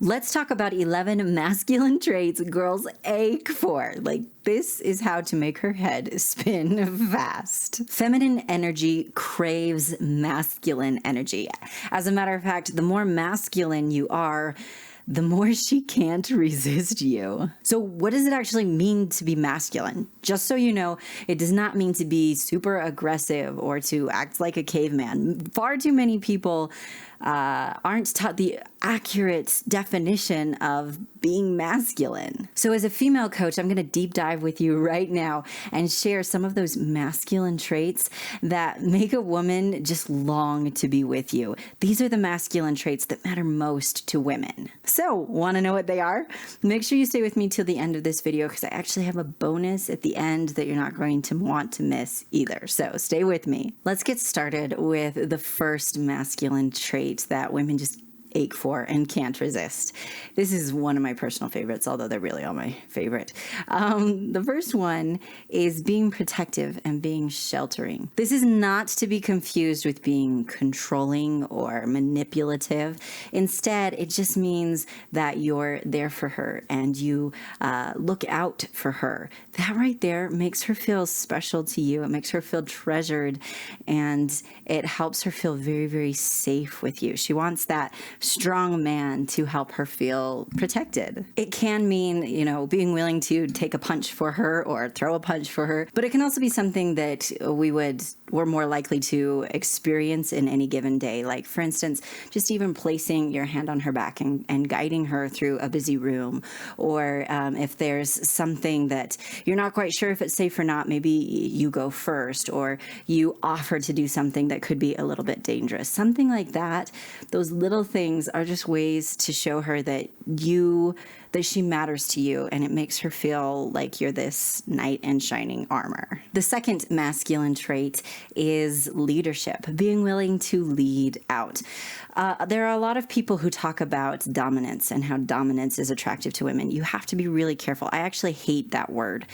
Let's talk about 11 masculine traits girls ache for. Like, this is how to make her head spin fast. Feminine energy craves masculine energy. As a matter of fact, the more masculine you are, the more she can't resist you. So what does it actually mean to be masculine? Just so you know, it does not mean to be super aggressive or to act like a caveman. Far too many people aren't taught the accurate definition of being masculine. So as a female coach, I'm going to deep dive with you right now and share some of those masculine traits that make a woman just long to be with you. These are the masculine traits that matter most to women. So, want to know what they are? Make sure you stay with me till the end of this video because I actually have a bonus at the end that you're not going to want to miss either. So stay with me. Let's get started with the first masculine trait that women just ache for and can't resist. This is one of my personal favorites, although they're really all my favorite. The first one is being protective and being sheltering. This is not to be confused with being controlling or manipulative. Instead, it just means that you're there for her and you look out for her. That right there makes her feel special to you. It makes her feel treasured, and it helps her feel very, very safe with you. She wants that strong man to help her feel protected. It can mean, being willing to take a punch for her or throw a punch for her, but it can also be something that we're more likely to experience in any given day. Like, for instance, just even placing your hand on her back and guiding her through a busy room, or if there's something that you're not quite sure if it's safe or not, maybe you go first, or you offer to do something that could be a little bit dangerous. Something like that. Those little things are just ways to show her that she matters to you, and it makes her feel like you're this knight in shining armor. The second masculine trait is leadership, being willing to lead out. There are a lot of people who talk about dominance and how dominance is attractive to women. You have to be really careful. I actually hate that word,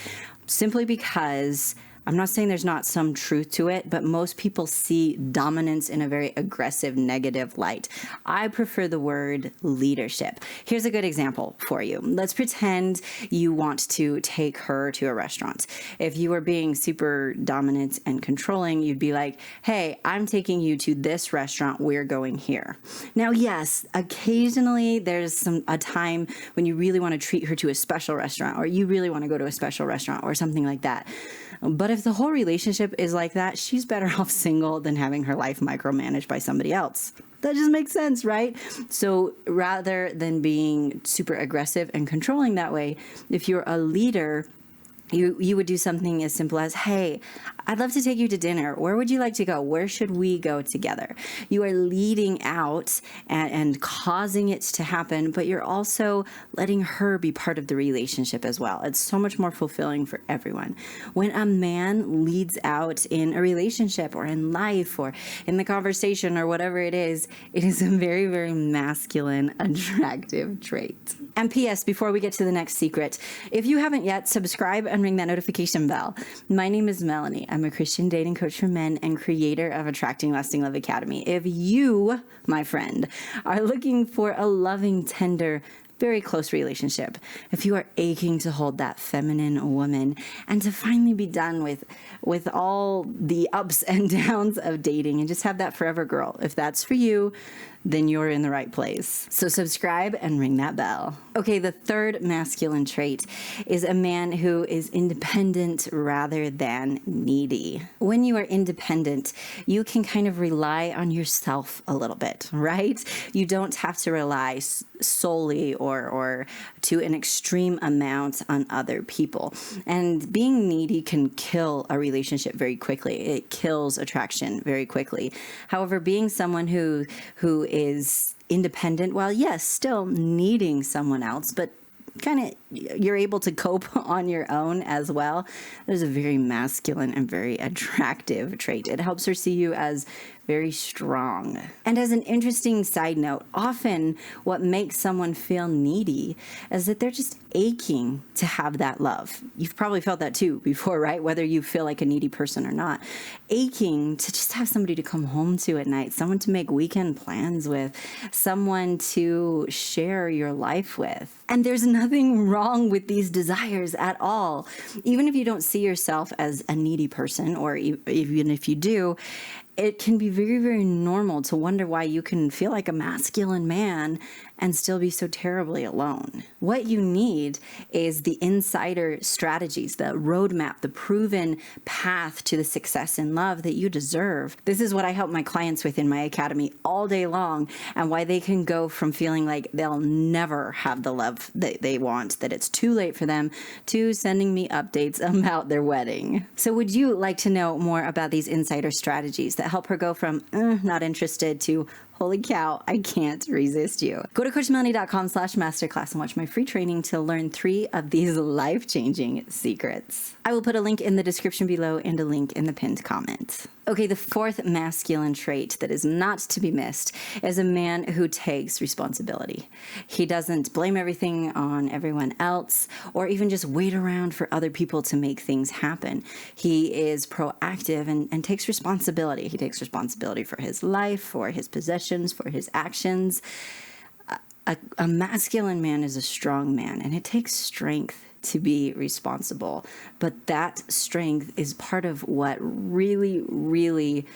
simply because I'm not saying there's not some truth to it, but most people see dominance in a very aggressive, negative light. I prefer the word leadership. Here's a good example for you. Let's pretend you want to take her to a restaurant. If you were being super dominant and controlling, you'd be like, hey, I'm taking you to this restaurant. We're going here. Now, yes, occasionally there's a time when you really want to treat her to a special restaurant, or you really want to go to a special restaurant or something like that. But if the whole relationship is like that, she's better off single than having her life micromanaged by somebody else. That just makes sense, right? So rather than being super aggressive and controlling that way, if you're a leader, you would do something as simple as, hey, I'd love to take you to dinner. Where would you like to go? Where should we go together? You are leading out and causing it to happen, but you're also letting her be part of the relationship as well. It's so much more fulfilling for everyone. When a man leads out in a relationship or in life or in the conversation or whatever it is a very, very masculine, attractive trait. And P.S., before we get to the next secret, if you haven't yet, subscribe and ring that notification bell. My name is Melannie. I'm a Christian dating coach for men and creator of Attracting Lasting Love Academy. If you, my friend, are looking for a loving, tender, very close relationship, if you are aching to hold that feminine woman and to finally be done with all the ups and downs of dating and just have that forever girl, if that's for you, then you're in the right place. So subscribe and ring that bell. Okay, the third masculine trait is a man who is independent rather than needy. When you are independent, you can kind of rely on yourself a little bit, right? You don't have to rely solely or to an extreme amount on other people. And being needy can kill a relationship very quickly. It kills attraction very quickly. However, being someone who is independent, while yes, still needing someone else, but kind of you're able to cope on your own as well, there's a very masculine and very attractive trait. It helps her see you as very strong. And as an interesting side note, often what makes someone feel needy is that they're just aching to have that love. You've probably felt that too before, right? Whether you feel like a needy person or not. Aching to just have somebody to come home to at night, someone to make weekend plans with, someone to share your life with. And there's nothing wrong with these desires at all. Even if you don't see yourself as a needy person, or even if you do, it can be very, very normal to wonder why you can feel like a masculine man and still be so terribly alone. What you need is the insider strategies, the roadmap, the proven path to the success in love that you deserve. This is what I help my clients with in my academy all day long, and why they can go from feeling like they'll never have the love that they want, that it's too late for them, to sending me updates about their wedding. So would you like to know more about these insider strategies that help her go from not interested to holy cow, I can't resist you? Go to coachmelannie.com/masterclass and watch my free training to learn 3 of these life-changing secrets. I will put a link in the description below and a link in the pinned comment. Okay, the 4th masculine trait that is not to be missed is a man who takes responsibility. He doesn't blame everything on everyone else or even just wait around for other people to make things happen. He is proactive and takes responsibility. He takes responsibility for his life, for his possessions, for his actions. A masculine man is a strong man, and it takes strength to be responsible. But that strength is part of what really, really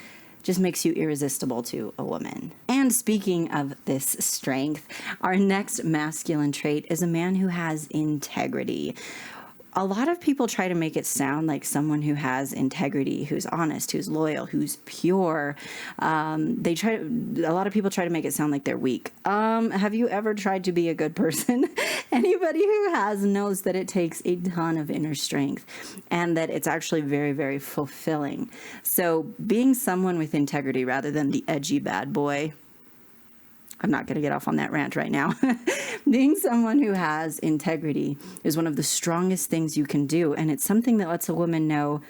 just makes you irresistible to a woman. And speaking of this strength, our next masculine trait is a man who has integrity. A lot of people try to make it sound like someone who has integrity, who's honest, who's loyal, who's pure. A lot of people try to make it sound like they're weak. Have you ever tried to be a good person? Anybody who has knows that it takes a ton of inner strength, and that it's actually very, very fulfilling. So being someone with integrity rather than the edgy bad boy, I'm not going to get off on that rant right now. Being someone who has integrity is one of the strongest things you can do. And it's something that lets a woman know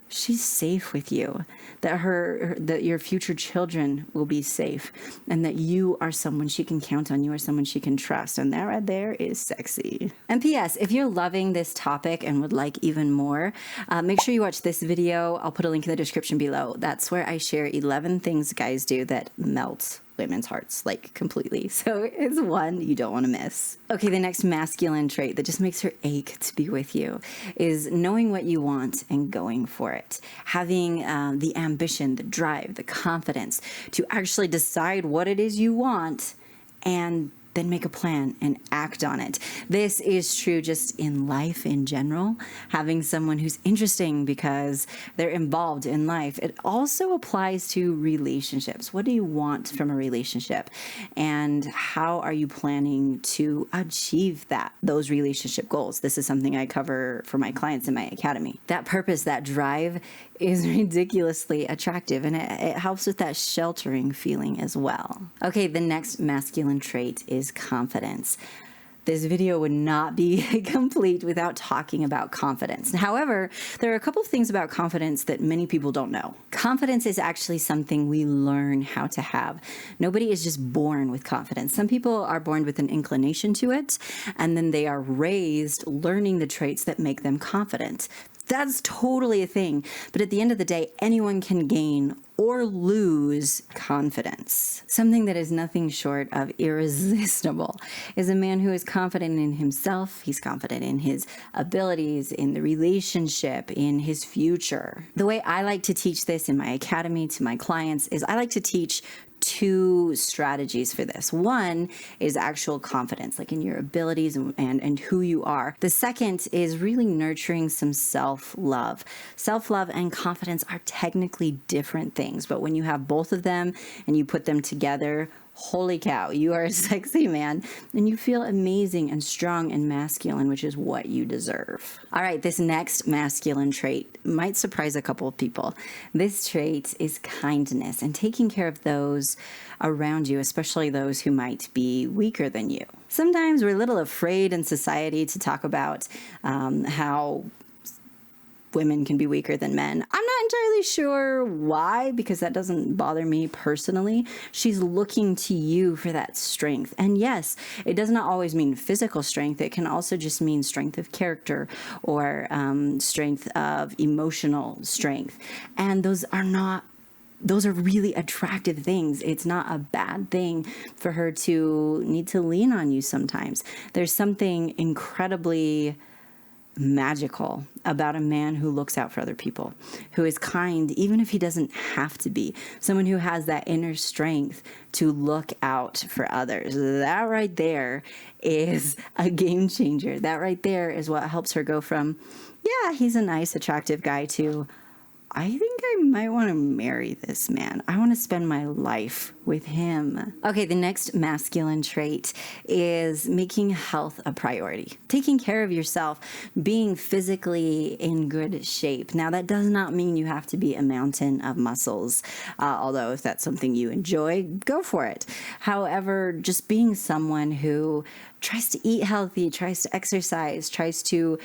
she's safe with you, that your future children will be safe, and that you are someone she can count on, you are someone she can trust. And that right there is sexy. And P.S., if you're loving this topic and would like even more, make sure you watch this video. I'll put a link in the description below. That's where I share 11 things guys do that melt women's hearts, like, completely. So it's one you don't want to miss. Okay, the next masculine trait that just makes her ache to be with you is knowing what you want and going for it. Having the ambition, the drive, the confidence to actually decide what it is you want and then make a plan and act on it. This is true just in life in general. Having someone who's interesting because they're involved in life. It also applies to relationships. What do you want from a relationship? And how are you planning to achieve those relationship goals? This is something I cover for my clients in my academy. That purpose, that drive is ridiculously attractive, and it helps with that sheltering feeling as well. Okay, the next masculine trait is confidence. This video would not be complete without talking about confidence. However, there are a couple of things about confidence that many people don't know. Confidence is actually something we learn how to have. Nobody is just born with confidence. Some people are born with an inclination to it, and then they are raised learning the traits that make them confident. That's totally a thing. But at the end of the day, anyone can gain or lose confidence. Something that is nothing short of irresistible is a man who is confident in himself. He's confident in his abilities, in the relationship, in his future. The way I like to teach this in my academy to my clients is I like to teach 2 strategies for this. One is actual confidence, like in your abilities and who you are. The second is really nurturing some self-love. Self-love and confidence are technically different things, but when you have both of them and you put them together, holy cow, you are a sexy man and you feel amazing and strong and masculine, which is what you deserve. All right, this next masculine trait might surprise a couple of people. This trait is kindness and taking care of those around you, especially those who might be weaker than you. Sometimes we're a little afraid in society to talk about how women can be weaker than men. I'm not entirely really sure why, because that doesn't bother me personally. She's looking to you for that strength. And yes, it does not always mean physical strength. It can also just mean strength of character or strength of emotional strength. And those are really attractive things. It's not a bad thing for her to need to lean on you sometimes. There's something incredibly magical about a man who looks out for other people, who is kind, even if he doesn't have to be. Someone who has that inner strength to look out for others. That right there is a game changer. That right there is what helps her go from, yeah, he's a nice, attractive guy, to, I think I might want to marry this man. I want to spend my life with him. Okay, the next masculine trait is making health a priority. Taking care of yourself, being physically in good shape. Now, that does not mean you have to be a mountain of muscles, although if that's something you enjoy, go for it. However, just being someone who tries to eat healthy, tries to exercise, tries to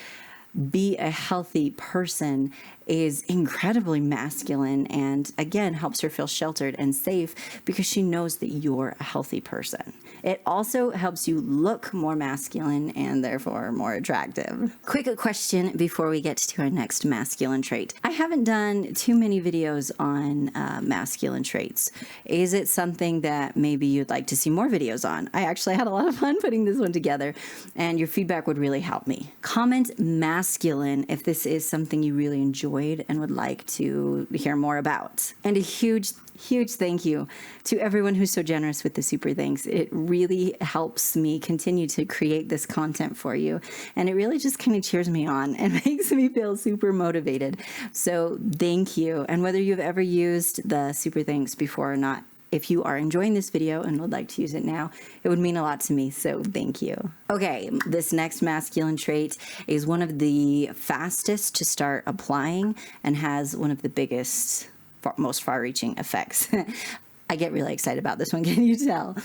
be a healthy person is incredibly masculine, and again helps her feel sheltered and safe because she knows that you're a healthy person. It also helps you look more masculine and therefore more attractive. Quick question before we get to our next masculine trait. I haven't done too many videos on masculine traits. Is it something that maybe you'd like to see more videos on? I actually had a lot of fun putting this one together, and your feedback would really help me. Comment masculine if this is something you really enjoyed and would like to hear more about. And a huge thank you to everyone who's so generous with the super thanks. It really helps me continue to create this content for you. And it really just kind of cheers me on and makes me feel super motivated. So thank you. And whether you've ever used the super thanks before or not, if you are enjoying this video and would like to use it now, it would mean a lot to me, so thank you. Okay, this next masculine trait is one of the fastest to start applying and has one of the biggest, most far-reaching effects. I get really excited about this one, can you tell?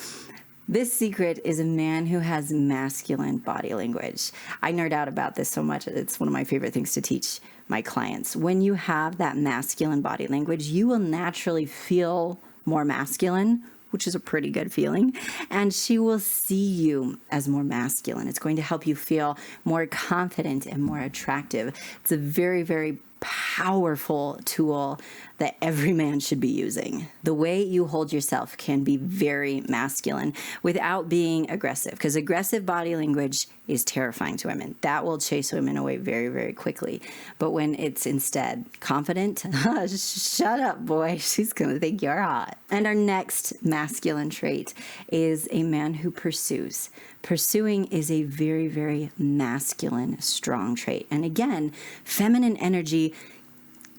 This secret is a man who has masculine body language. I nerd out about this so much. It's one of my favorite things to teach my clients. When you have that masculine body language, you will naturally feel more masculine, which is a pretty good feeling, and she will see you as more masculine. It's going to help you feel more confident and more attractive. It's a very, very powerful tool that every man should be using. The way you hold yourself can be very masculine without being aggressive, because aggressive body language is terrifying to women. That will chase women away very, very quickly. But when it's instead confident, shut up, boy, she's gonna think you're hot. And our next masculine trait is a man who pursues. Pursuing is a very, very masculine, strong trait. And again, feminine energy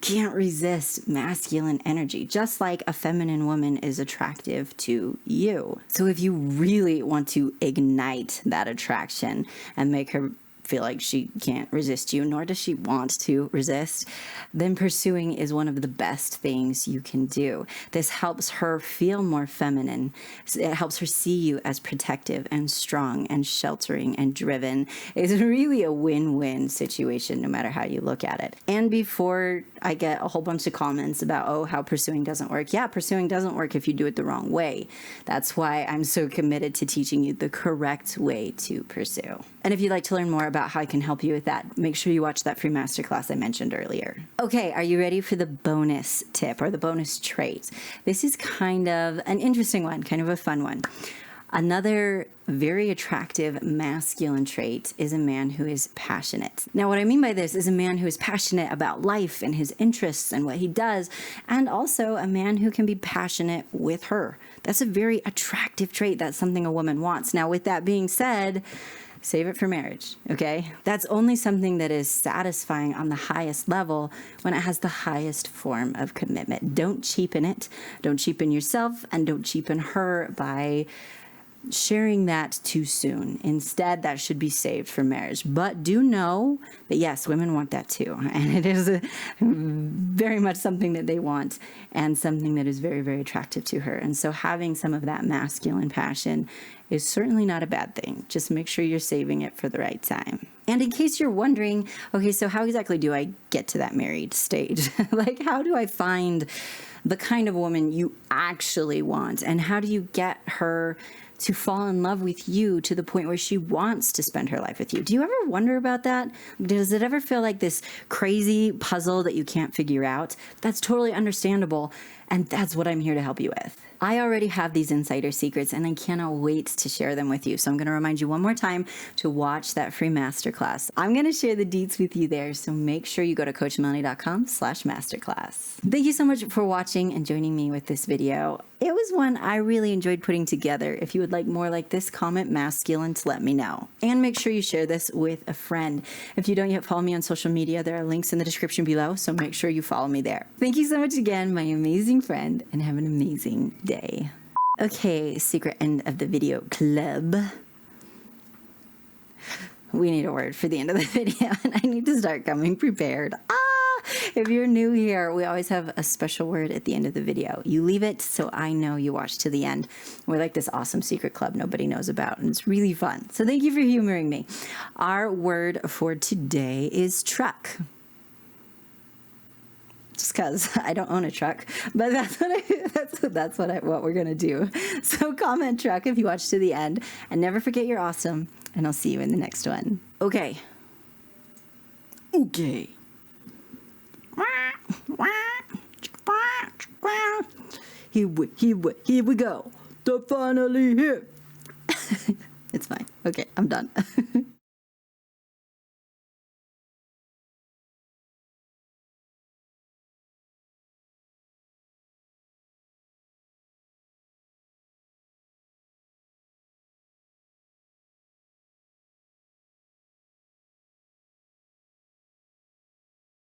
can't resist masculine energy, just like a feminine woman is attractive to you. So if you really want to ignite that attraction and make her feel like she can't resist you, nor does she want to resist, then pursuing is one of the best things you can do. This helps her feel more feminine. It helps her see you as protective and strong and sheltering and driven. It's really a win-win situation no matter how you look at it. And before I get a whole bunch of comments about, oh, how pursuing doesn't work. Yeah, pursuing doesn't work if you do it the wrong way. That's why I'm so committed to teaching you the correct way to pursue. And if you'd like to learn more about how I can help you with that, make sure you watch that free masterclass I mentioned earlier. Okay, are you ready for the bonus tip or the bonus trait? This is kind of an interesting one, kind of a fun one. Another very attractive masculine trait is a man who is passionate. Now, what I mean by this is a man who is passionate about life and his interests and what he does, and also a man who can be passionate with her. That's a very attractive trait. That's something a woman wants. Now, with that being said, save it for marriage, okay? That's only something that is satisfying on the highest level when it has the highest form of commitment. Don't cheapen it. Don't cheapen yourself, and don't cheapen her by sharing that too soon. Instead, that should be saved for marriage. But do know that yes, women want that too. And it is very much something that they want and something that is very, very attractive to her. And so having some of that masculine passion is certainly not a bad thing. Just make sure you're saving it for the right time. And in case you're wondering, okay, so how exactly do I get to that married stage? Like, how do I find the kind of woman you actually want? And how do you get her to fall in love with you to the point where she wants to spend her life with you? Do you ever wonder about that? Does it ever feel like this crazy puzzle that you can't figure out? That's totally understandable. And that's what I'm here to help you with. I already have these insider secrets and I cannot wait to share them with you. So I'm going to remind you one more time to watch that free masterclass. I'm going to share the deets with you there. So make sure you go to coachmelannie.com/masterclass. Thank you so much for watching and joining me with this video. It was one I really enjoyed putting together. If you would like more like this, comment masculine to let me know. And make sure you share this with a friend. If you don't yet follow me on social media, there are links in the description below, so make sure you follow me there. Thank you so much again, my amazing friend, and have an amazing day. Okay, secret end of the video club. We need a word for the end of the video, and I need to start coming prepared. If you're new here, we always have a special word at the end of the video. You leave it so I know you watched to the end. We're like this awesome secret club nobody knows about, and it's really fun. So thank you for humoring me. Our word for today is truck. Just because I don't own a truck, but that's what we're gonna do. So comment truck if you watch to the end, and never forget you're awesome. And I'll see you in the next one. Okay. Here we go. They're finally here. It's fine. Okay, I'm done.